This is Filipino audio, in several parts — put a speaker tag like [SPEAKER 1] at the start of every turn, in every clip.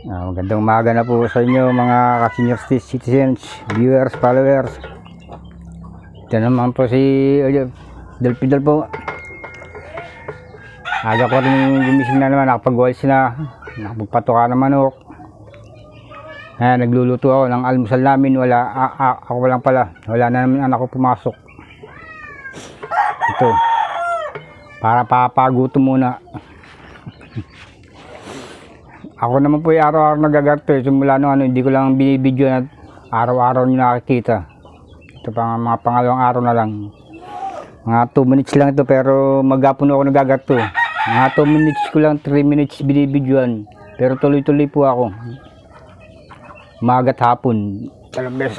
[SPEAKER 1] Magandang umaga na po sa inyo mga senior citizens, viewers, followers. Ito naman po si Delpidol po. Aga ko rin gumising na naman, nakapag-walis na, nakapagpatuka ng manok. Nagluluto ako ng almusal namin, ako lang pala, wala na naman anak ko pumasok. Ito, para papaguto muna. Ako naman po yung araw-araw nagagarto simula nung hindi ko lang binibidyo na araw-araw nyo nakikita. Ito pa mga pangalawang araw na lang. Mga 2 minutes lang ito pero maghapon ako nagagarto. Mga 2 minutes ko lang, 3 minutes binibidyoan. Pero tuloy-tuloy po ako. Umagat hapon. Talang beses.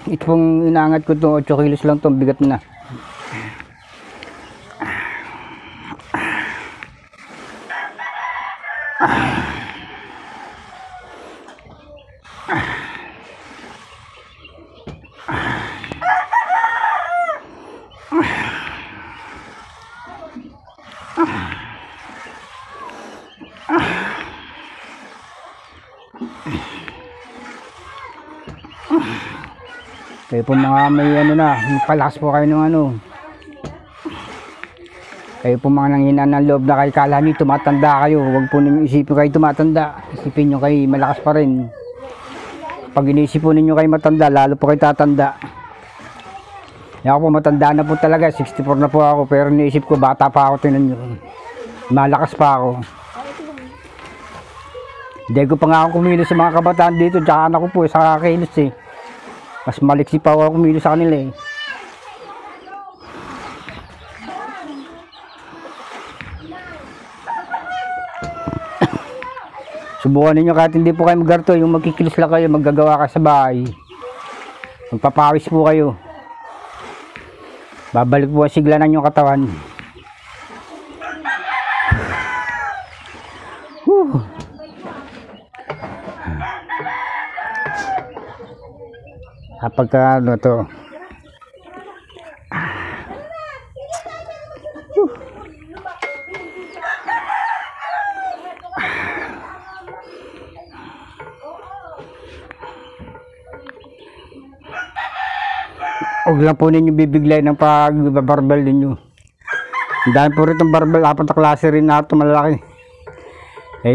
[SPEAKER 1] Ito pong inaangat ko itong 8 kilos lang itong bigat na. Kayo po mga may palakas po kayo ng kayo po mga nanghina ng loob na kayo kala nyo tumatanda kayo. Huwag po ninyo isipin kayo tumatanda, isipin nyo kayo malakas pa rin. Pag inisip po ninyo kayo matanda, lalo po kayo tatanda. Ako po matanda na po talaga, 64 na po ako, pero iniisip ko bata pa ako, tinan nyo, malakas pa ako. Hindi ko pa nga ako kumilos sa mga kabataan dito, tsaka anak ko po sa kakilos mas maliksi pa ako kumilos sa kanila Subukan ninyo kahit hindi po kayo maggarto, yung magkikilos lang kayo, maggagawa ka sa bahay, magpapawis po kayo, babalik po ang sigla ng inyong katawan. Kapag to huwag lang po ninyo bibiglay ng pagbabarbel ninyo. Ang dami po rin itong barbel, 4 na klase rin na ito malaki.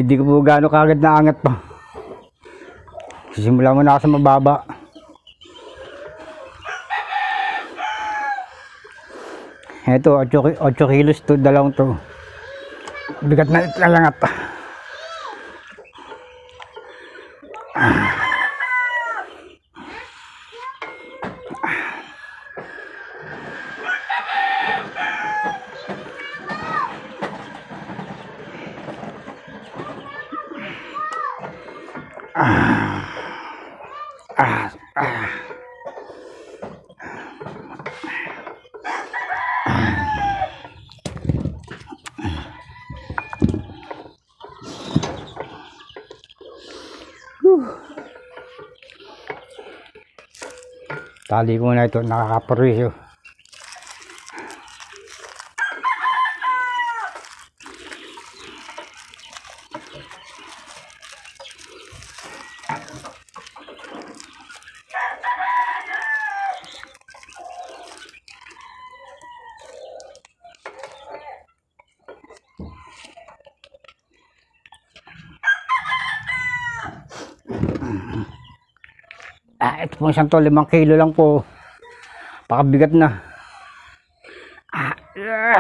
[SPEAKER 1] Di ko po gaano kagad na angat pa. Sisimula muna ako sa mababa. Ito 8 kilos to, dalawang to. Bigat na italangat. Tali ko na ito, nakakaperwisyo. Ito pong isang to, 5 kilo lang po. Pakabigat na. Ito.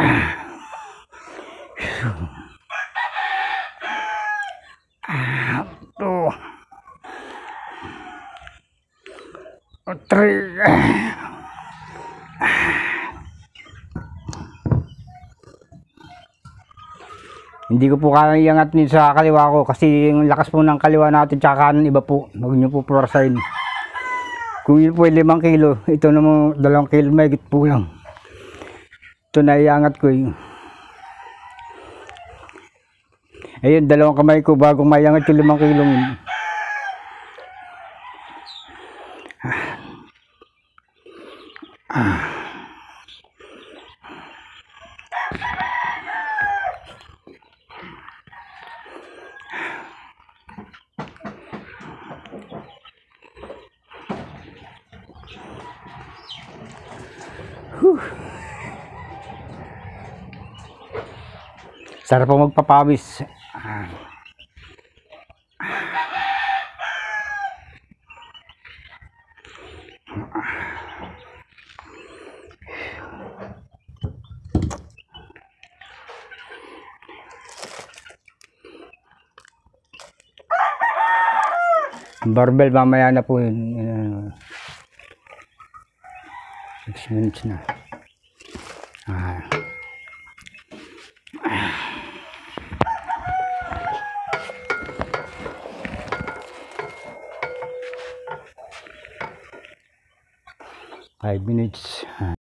[SPEAKER 1] 3. Hindi ko po kaya iangat din sa kaliwa ko kasi yung lakas po ng kaliwa natin tsaka kanan iba po. Huwag nyo po purasain. Kung yun po 5 kilo, ito naman 2 kilo may higit po lang. Ito na iangat ko Ayun, 2 kamay ko bago maiangat yung 5 kilo. Sarap po magpapawis. Ah. Barbell mamaya na po yun. 6 minutes na. Ah. 5 minutes.